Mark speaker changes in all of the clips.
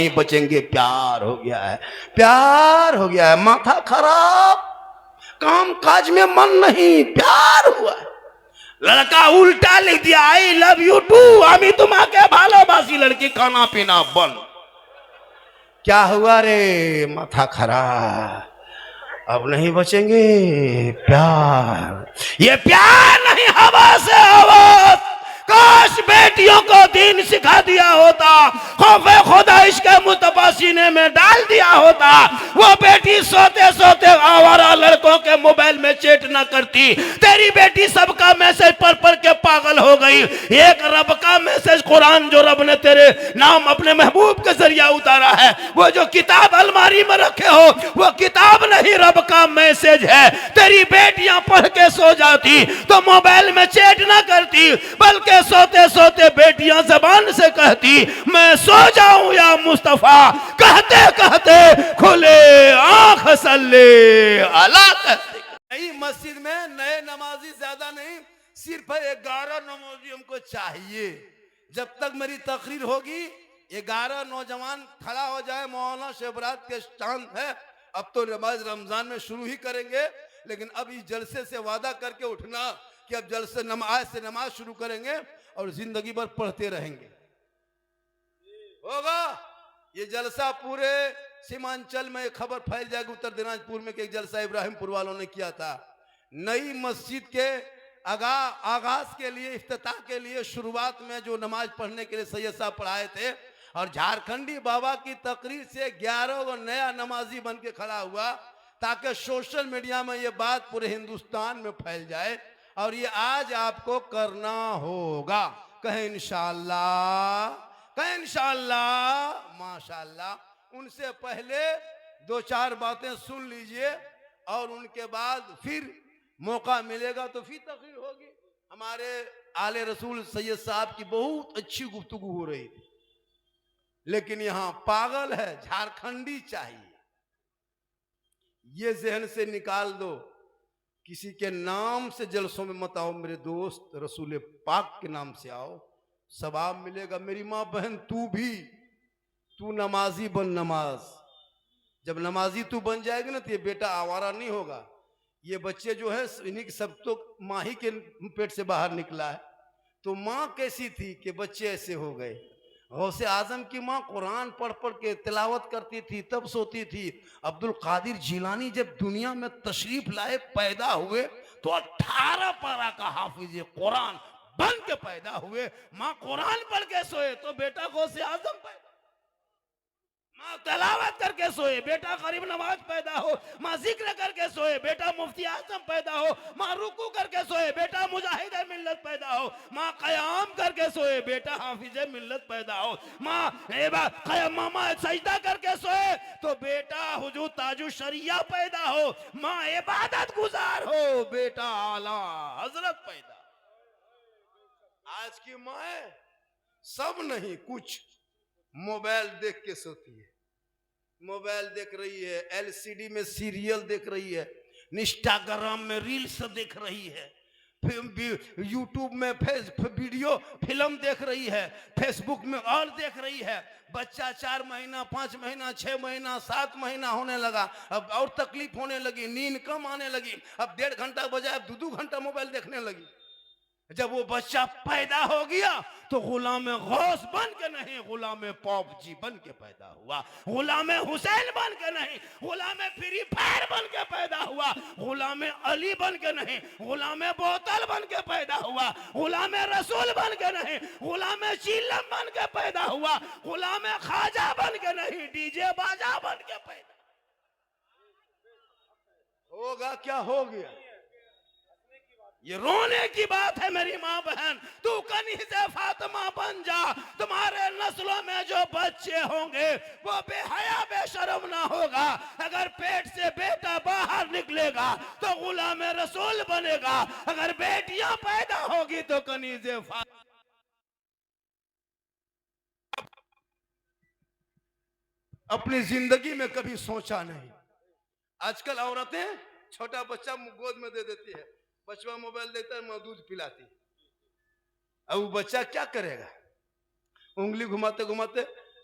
Speaker 1: नहीं बचेंगे। प्यार हो गया है, प्यार हो गया है, माथा खराब, काम काज में मन नहीं, प्यार हुआ है। लड़का उल्टा लिख दिया, आई लव यू टू, আমি তোমাকে ভালোবাসি, लड़की खाना पीना बंद। क्या हुआ रे, माथा खराब, अब नहीं बचेंगे। प्यार, ये प्यार नहीं, हवा से हवा। काश बेटियों को दीन सिखा दिया होता, खौफे खुदा इसके मुस्तफा सीने में डाल दिया होता, वो बेटी सोते सोते आवारा लड़कों के मोबाइल में चैट ना करती। तेरी बेटी सबका मैसेज पढ़ पढ़ के पागल हो गई। एक रब का मैसेज कुरान जो रब ने तेरे नाम अपने महबूब के जरिए उतारा है, वो जो किताब अलमारी में रखे हो, वो किताब नहीं, रब का मैसेज है। तेरी बेटियां पढ़ के सो जाती तो मोबाइल में चैट ना करती, बल्कि सोते सोते बेटियां जबान से कहती, मैं सो जाऊं या मुस्तफा, कहते कहते खुले आंख सल्ले अला कहते। नई मस्जिद में नए नमाजी ज्यादा नहीं, सिर्फ 11 नमाजी हमको चाहिए। जब तक मेरी तकरीर होगी 11 नौजवान खड़ा हो जाए। मौलाना शेबरात के स्टांड है। अब तो नमाज रमजान में शुरू ही करेंगे, लेकिन अब इस जलसे से वादा करके उठना कि अब जलसे नमाज शुरू करेंगे और जिंदगी भर पढ़ते रहेंगे। होगा ये जलसा, पूरे सीमांचल में खबर फैल जाएगी। उत्तर दिनाजपुर में एक जलसा इब्राहिमपुर वालों ने किया था। नई मस्जिद के आगाज के लिए, इफ्तिताह के लिए, शुरुआत में जो नमाज पढ़ने के लिए सैयद साहब पढ़ाए थे, और झारखंडी बाबा की तकरीर से 11 को नया नमाजी बन के खड़ा हुआ, ताकि सोशल मीडिया में ये बात पूरे हिंदुस्तान में फैल जाए। और ये आज आपको करना होगा। कहें इंशाअल्लाह, कहें इंशाअल्लाह, माशाअल्लाह। उनसे पहले 2-4 बातें सुन लीजिए और उनके बाद फिर मौका मिलेगा तो फिर तकरीर होगी। हमारे आले रसूल सैयद साहब की बहुत अच्छी गुफ्तगू हो रही थी, लेकिन यहां पागल है, झारखंडी चाहिए। ये जहन से निकाल दो, किसी के नाम से जलसों में मत आओ मेरे दोस्त, रसूल पाक के नाम से आओ, सवाब मिलेगा। मेरी माँ बहन, तू नमाजी बन। नमाज जब नमाजी तू बन जाएगी ना, तो ये बेटा आवारा नहीं होगा। ये बच्चे जो है इन्हीं के सब तो माँ ही के पेट से बाहर निकला है। तो माँ कैसी थी कि बच्चे ऐसे हो गए। गौसे आजम की माँ कुरान पढ़ पढ़ के तिलावत करती थी, तब सोती थी। अब्दुल कादिर जिलानी जब दुनिया में तशरीफ लाए, पैदा हुए, तो 18 पारा का हाफिज कुरान बन के पैदा हुए। माँ कुरान पढ़ के सोए तो बेटा गौसे आजम पैदा, माँ तलावत करके सोए बेटा गरीब नवाज पैदा हो, माँ जिक्र करके सोए बेटा मुफ्ती आजम पैदा हो, माँ रुकू करके सोए बेटा मुजाहिद मिल्लत पैदा हो, माँ कयाम करके सोए बेटा हाफिज मिल्लत पैदा हो, माँ सजदा करके सोए तो बेटा हुजूर ताजु शरिया पैदा हो, माँ इबादत गुजार हो बेटा आला हजरत पैदा। आज की माँ सब नहीं, कुछ मोबाइल देख के सोती है, मोबाइल देख रही है, एलसीडी में सीरियल देख रही है, इंस्टाग्राम में रील्स देख रही है, यूट्यूब में वीडियो फिल्म देख रही है, फेसबुक में और देख रही है। बच्चा 4 महीना, 5 महीना, 6 महीना, 7 महीना होने लगा, अब और तकलीफ होने लगी, नींद कम आने लगी, अब 1.5 घंटा बजाय 2-2 घंटा मोबाइल देखने लगी। जब वो बच्चा पैदा हो गया तो गुलाम गौस बन के नहीं, गुलाम पॉप जी बन के पैदा हुआ, गुलाम हुसैन बन के नहीं, गुलाम फ्री फायर बन के पैदा हुआ, गुलाम अली बन के नहीं, गुलाम बोतल बन के पैदा हुआ, गुलाम रसूल बन के नहीं, गुलाम चिल्लम बन के पैदा हुआ, गुलाम खाजा बन के नहीं, डीजे बाजा बन के पैदा होगा। क्या हो गया? ये रोने की बात है मेरी माँ बहन। तू कनीज़े फातिमा बन जा, तुम्हारे नस्लों में जो बच्चे होंगे वो बेहया बेशरम ना होगा। अगर पेट से बेटा बाहर निकलेगा तो गुलाम रसूल बनेगा, अगर बेटियां पैदा होगी तो कनीज़े फातिमा। अपनी जिंदगी में कभी सोचा नहीं। आजकल औरतें छोटा बच्चा गोद में दे देती है, बचवा मोबाइल देता है, दूध पिलाती। अब वो बच्चा क्या करेगा? उंगली घुमाते घुमाते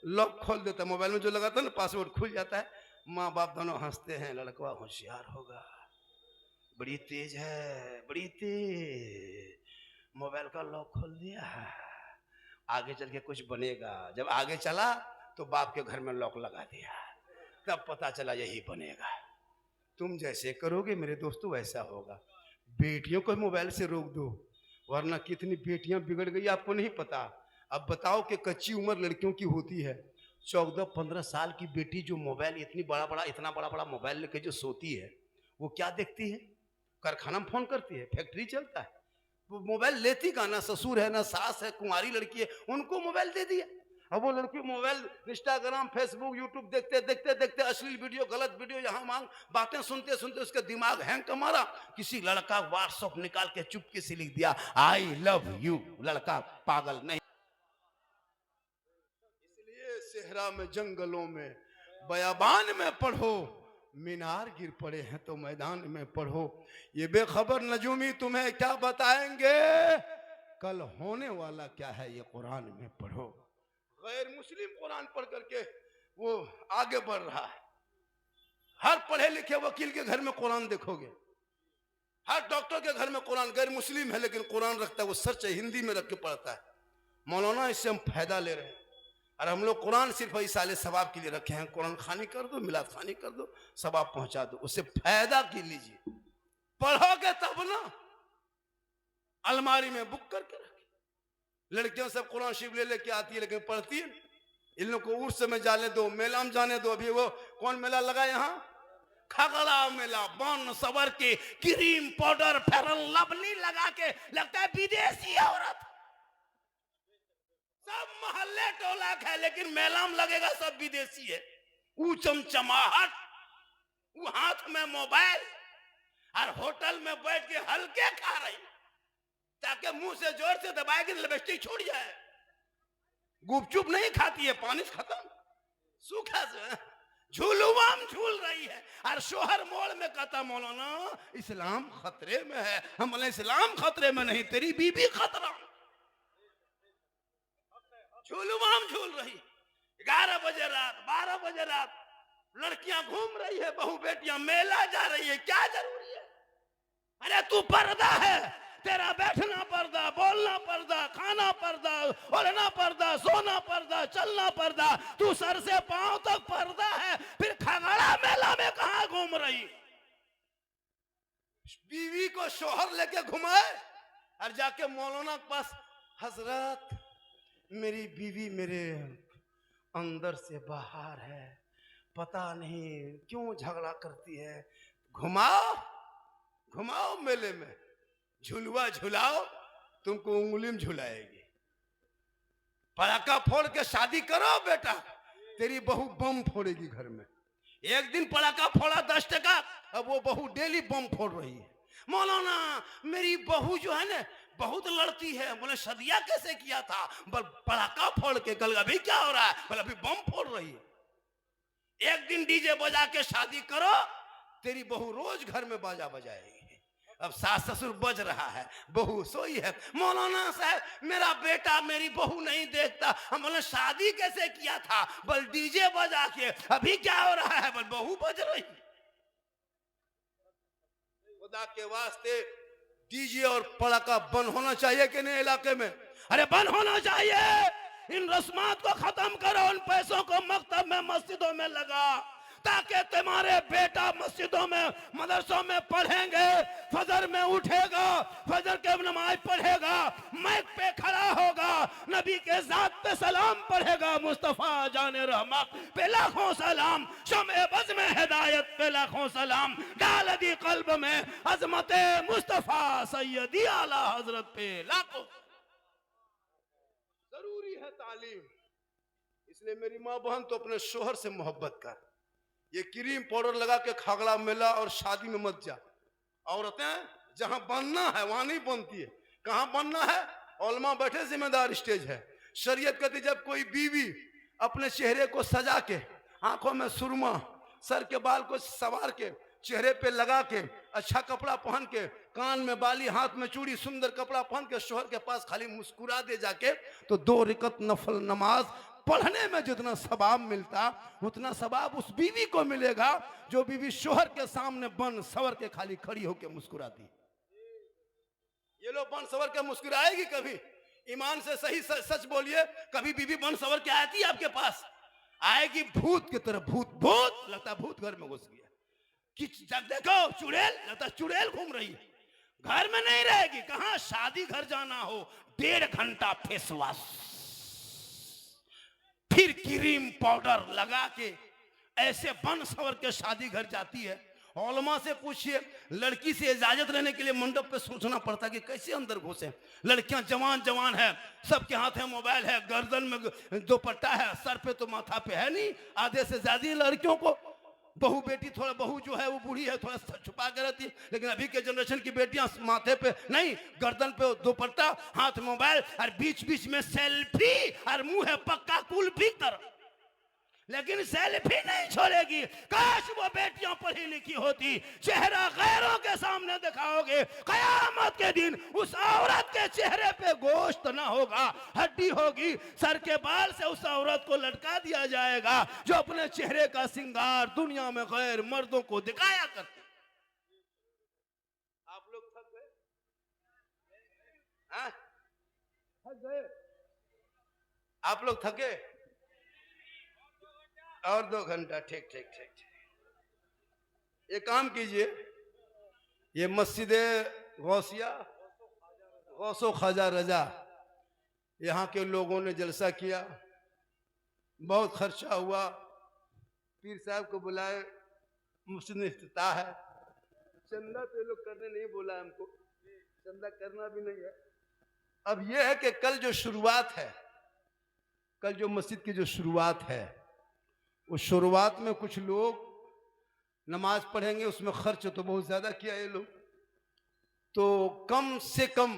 Speaker 1: लॉक खोल देता है, मोबाइल में जो लगाता है ना पासवर्ड खुल जाता है। माँ बाप दोनों हंसते हैं, लड़का होशियार होगा, बड़ी तेज है, बड़ी तेज, मोबाइल का लॉक खोल दिया, आगे चल के कुछ बनेगा। जब आगे चला तो बाप के घर में लॉक लगा दिया, तब पता चला यही बनेगा। तुम जैसे करोगे मेरे दोस्तों वैसा होगा। बेटियों को मोबाइल से रोक दो, वरना कितनी बेटियां बिगड़ गई आपको नहीं पता। अब बताओ कि कच्ची उम्र लड़कियों की होती है, 14-15 साल की बेटी जो मोबाइल इतना बड़ा बड़ा मोबाइल लेके जो सोती है, वो क्या देखती है? कारखाना में फोन करती है, फैक्ट्री चलता है, वो मोबाइल लेती का ना ससुर है ना सास है, कुंवारी लड़की है, उनको मोबाइल दे दिया। अब वो लड़की मोबाइल इंस्टाग्राम फेसबुक यूट्यूब देखते देखते देखते अश्लील वीडियो गलत वीडियो यहाँ मांग बातें सुनते सुनते उसका दिमाग हैंग का मारा। किसी लड़का व्हाट्सएप निकाल के चुपके से लिख दिया आई लव यू, लड़का पागल नहीं। इसलिए सेहरा में जंगलों में बयाबान में पढ़ो, मीनार गिर पड़े हैं तो मैदान में पढ़ो। ये बेखबर नजूमी तुम्हें क्या बताएंगे, कल होने वाला क्या है ये कुरान में पढ़ो। गैर मुस्लिम कुरान पढ़ करके वो आगे बढ़ रहा है। हर पढ़े लिखे वकील के घर में कुरान देखोगे, हर डॉक्टर के घर में कुरान, गैर मुस्लिम है लेकिन कुरान रखता है, वो सच है, हिंदी में रख के पढ़ता है। मौलाना इससे हम फायदा ले रहे हैं, और हम लोग कुरान सिर्फ इसाले सवाब के लिए रखे हैं। कुरान खानी कर दो, मिलाद खानी कर दो, सवाब पहुंचा दो, उससे फायदा की लीजिए। पढ़ोगे तब ना, अलमारी में बुक करके रखे। लड़कियों सब कुरान शरीफ ले लेके आती है लेकिन पढ़ती है। इन लोग को उर्स में जाने दो, मेला में जाने दो। अभी वो कौन मेला लगा यहाँ, खगड़ा मेला, बन सवर के क्रीम पाउडर फेरन लवली लगा के लगता है विदेशी औरत। सब मोहल्ले टोला है लेकिन मेला में लगेगा सब विदेशी है। वो चमचमाहट, वो हाथ में मोबाइल, और होटल में बैठ के हल्के खा रही ताकि मुंह से जोर से दबाएगी लिपस्टिक छूट जाए। गुपचुप नहीं खाती है, पानी खत्म, सूखा से झूलुआम झूल रही है। और शोहर मोड़ में कहता मौलाना इस्लाम खतरे में है। हम बोले इस्लाम खतरे में नहीं, तेरी बीबी खतरा। झूलुआम झूल रही, 11 बजे रात, 12 बजे रात, लड़कियां घूम रही है, बहू बेटियां मेला जा रही है, क्या जरूरी है? अरे तू पर्दा है, तेरा बैठना पर्दा, बोलना पर्दा, खाना पर्दा, ओढ़ना पर्दा, सोना पर्दा, चलना पर्दा, तू सर से पांव तक पर्दा है, फिर खगड़ा मेला में कहां घूम रही? बीवी को शोहर लेके घुमाए और जाके मौलाना के पास, हजरत मेरी बीवी मेरे अंदर से बाहर है, पता नहीं क्यों झगड़ा करती है, घुमाओ घुमाओ मेले में, झुलवा झुलाओ, तुमको उंगली में झुलाएगी। पटाखा फोड़ के शादी करो बेटा, तेरी बहू बम फोड़ेगी घर में। एक दिन पटाखा फोड़ा 10 टका, अब वो बहू डेली बम फोड़ रही है। मौलाना मेरी बहू जो है ना बहुत लड़ती है। बोले सदिया कैसे किया था? बोल पटाखा फोड़ के। कल अभी क्या हो रहा है? बोले अभी बम फोड़ रही है। एक दिन डीजे बजा के शादी करो, तेरी बहू रोज घर में बाजा बजाएगी। अब सास ससुर बज रहा है, बहू सोई है। मौलाना साहब मेरा बेटा मेरी बहू नहीं देखता। हम बोले शादी कैसे किया था? बोल डीजे बजा के। अभी क्या हो रहा है? बोल बहू बज रही। खुदा के वास्ते डीजे और पटाखा बंद होना चाहिए कि नहीं इलाके में? अरे बंद होना चाहिए। इन रस्मात को खत्म करो, उन पैसों को मकतब में मस्जिदों में लगा, ताकि तुम्हारे बेटा मस्जिदों में मदरसों में पढ़ेंगे, फजर में उठेगा, फजर के नमाज पढ़ेगा, माइक पे खड़ा होगा, नबी के जात पे सलाम पढ़ेगा, मुस्तफा जाने रहमत पे लाखों सलाम, शम्ए बज़ में हिदायत पे लाखों सलाम, डाल दी कल्ब में अजमत मुस्तफा सैयदी आला हजरत पे लाखों। जरूरी है तालीम। इसलिए मेरी माँ बहन तो अपने शोहर से मोहब्बत कर। ये क्रीम पाउडर लगा के खगड़ा मेला और शादी में मत जा। औरतें जहां बनना है वहां नहीं बनती है। कहां बनना है? उलमा बैठे, जिम्मेदार स्टेज है। शरीयत कहती जब कोई बीवी अपने चेहरे को सजा के, आंखों में सुरमा, सर के बाल को संवार के, चेहरे पे लगा के, अच्छा कपड़ा पहन के, कान में बाली, हाथ में चूड़ी, सुंदर कपड़ा पहन के शोहर के पास खाली मुस्कुरा दे जाके, तो 2 रकअत नफल नमाज पढ़ने में जितना सवाब मिलता उतना सवाब उस बीवी को मिलेगा जो बीवी शोहर के सामने बन सवर के खाली खड़ी होकर मुस्कुराती। ये लोग बन सवर के मुस्कुराएगी कभी? ईमान से सही सच बोलिए, कभी बीवी बन सवर के आती है आपके पास? आएगी भूत की तरह, भूत भूत लगता भूत घर में घुस गया। कि देखो चुड़ैल, लगता चुड़ैल घूम रही है, घर में नहीं रहेगी। कहां शादी घर जाना हो 1.5 घंटा फेस वॉश, फिर क्रीम पाउडर लगा के ऐसे बन सवर के शादी घर जाती है। औलमा से पूछिए, लड़की से इजाजत लेने के लिए मंडप पे सोचना पड़ता कि कैसे अंदर घुसे। लड़कियां जवान जवान है, सबके हाथ में मोबाइल है, गर्दन में दुपट्टा है, सर पे तो माथा पे है नहीं। आधे से ज्यादा लड़कियों को बहू बेटी, थोड़ा बहू जो है वो बूढ़ी है, थोड़ा छुपा के रहती है। लेकिन अभी के जनरेशन की बेटियां माथे पे नहीं, गर्दन पे दुपट्टा, हाथ मोबाइल, और बीच बीच में सेल्फी, और मुंह है पक्का कुल्फी तरह, लेकिन सेल्फी नहीं छोड़ेगी। काश वो बेटियां पढ़ी लिखी होती। चेहरा गैरों के सामने दिखाओगे, कयामत के दिन उस औरत के चेहरे पे गोश्त ना होगा, हड्डी होगी। सर के बाल से उस औरत को लटका दिया जाएगा जो अपने चेहरे का श्रृंगार दुनिया में गैर मर्दों को दिखाया करते। आप लोग थक गए? थक गए? आप लोग थके? और 2 घंटा, ठीक ठीक ठीक ठीक। एक काम कीजिए, ये मस्जिद गौसिया, गौसो ख्वाजा रजा, यहाँ के लोगों ने जलसा किया, बहुत खर्चा हुआ, पीर साहब को बुलाए, मस्जिद में इफ्तिताह है। चंदा तो ये लोग करने नहीं बोला हमको, चंदा करना भी नहीं है। अब यह है कि कल जो शुरुआत है, कल जो मस्जिद की जो शुरुआत है, उस शुरुआत में कुछ लोग नमाज पढ़ेंगे, उसमें खर्च तो बहुत ज्यादा किया ये लोग, तो कम से कम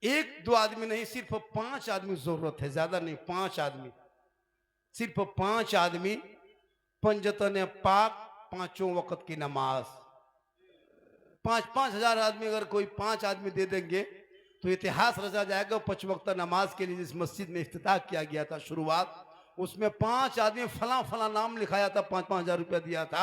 Speaker 1: 1-2 आदमी नहीं, सिर्फ 5 आदमी जरूरत है, ज्यादा नहीं, 5 आदमी, सिर्फ 5 आदमी पंजतन पाक, 5 वक्त की नमाज, 5-5 हजार आदमी अगर कोई 5 आदमी दे देंगे तो इतिहास रचा जाएगा। 5 वक्त नमाज के लिए जिस मस्जिद में इफ्तिताह किया गया था शुरुआत, उसमें 5 आदमी फला फला नाम लिखाया था, 5-5 हजार रुपया दिया था।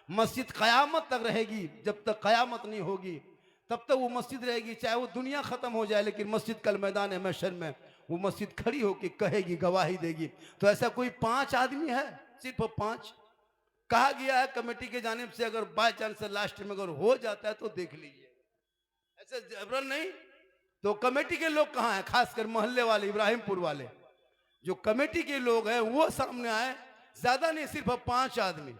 Speaker 1: मस्जिद कयामत तक रहेगी, जब तक कयामत नहीं होगी तब तक वो मस्जिद रहेगी, चाहे वो दुनिया खत्म हो जाए, लेकिन मस्जिद कल मैदान महशर में वो मस्जिद खड़ी होकर कहेगी, गवाही देगी। तो ऐसा कोई 5 आदमी है, सिर्फ 5 कहा गया है कमेटी के जानिब से। अगर बाय चांस लास्ट में अगर हो जाता है तो देख लीजिए, ऐसे जबरन नहीं। तो कमेटी के लोग कहाँ हैं, खासकर मोहल्ले वाले, इब्राहिमपुर वाले जो कमेटी के लोग हैं वो सामने आए। ज्यादा नहीं, सिर्फ 5 आदमी,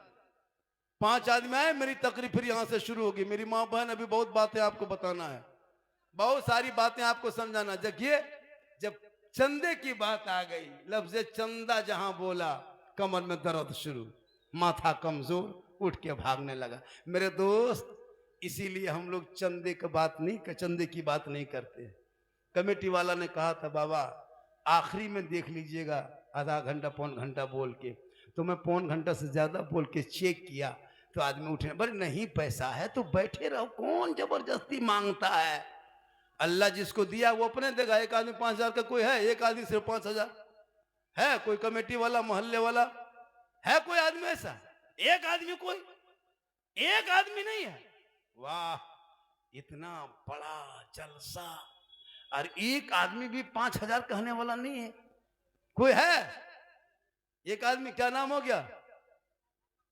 Speaker 1: 5 आदमी आए। मेरी तकरीर फिर यहां से शुरू होगी। मेरी माँ बहन, अभी बहुत बातें आपको बताना है, बहुत सारी बातें आपको समझाना। देखिए, जब चंदे की बात आ गई, लफ्ज चंदा जहां बोला, कमर में दर्द शुरू, माथा कमजोर, उठ के भागने लगा। मेरे दोस्त, इसीलिए हम लोग चंदे की बात नहीं, चंदे की बात नहीं करते। कमेटी वाला ने कहा था, बाबा आखिरी में देख लीजिएगा, आधा घंटा पौन घंटा बोल के, तो मैं पौन घंटा से ज्यादा बोल के चेक किया तो आदमी उठे, बोले नहीं पैसा है तो बैठे रहो, कौन जबरदस्ती मांगता है। अल्लाह जिसको दिया वो अपने देगा। एक आदमी 5 हजार का कोई है, एक आदमी सिर्फ 5 हजार है, कोई कमेटी वाला, मोहल्ले वाला है, कोई आदमी ऐसा? एक आदमी, कोई एक आदमी नहीं है। वाह, इतना बड़ा जलसा, और एक आदमी भी 5 हजार कहने वाला नहीं है। कोई है एक आदमी, क्या नाम हो गया?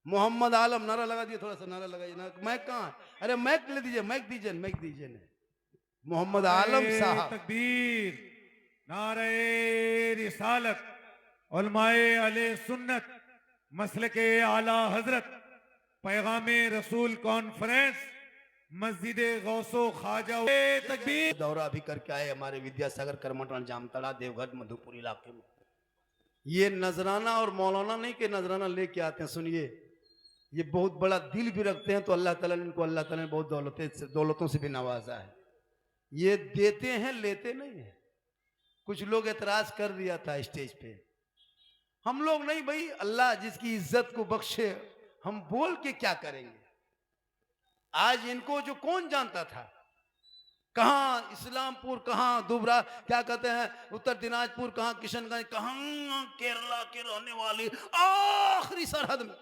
Speaker 1: मोहम्मद आलम। नारा लगा दिए, थोड़ा सा नारा लगाइए ना। मैक कहाँ? अरे मैक ले दीजिए, मैक दीजिए, मैक दीजिए ना। मोहम्मद आलम साहब।
Speaker 2: तकबीर, नारे रिसालत, उलमाए अले सुन्नत, मसलके आला हजरत, पैगामे रसूल कॉन्फ्रेंस, मस्जिद गौसो ख्वाजा। तकबीर।
Speaker 1: दौरा अभी करके आए हमारे विद्यासागर, करमटन, जामतड़ा, देवघर, मधुपुर इलाके में। ये नजराना और मौलाना नहीं कि नजराना लेके आते हैं, सुनिए, ये बहुत बड़ा दिल भी रखते हैं। तो अल्लाह ताला ने इनको, अल्लाह ताला ने बहुत दौलतों से भी नवाजा है। ये देते हैं, लेते नहीं है। कुछ लोग एतराज कर दिया था स्टेज पे, हम लोग नहीं भाई, अल्लाह जिसकी इज्जत को बख्शे, हम बोल के क्या करेंगे। आज इनको जो कौन जानता था, कहाँ इस्लामपुर, कहाँ दुबरा, क्या कहते हैं उत्तर दिनाजपुर, कहाँ किशनगंज, कहाँ केरला के रहने वाले आखिरी सरहद में।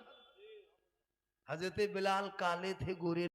Speaker 1: हजरत बिलाल काले थे गोरे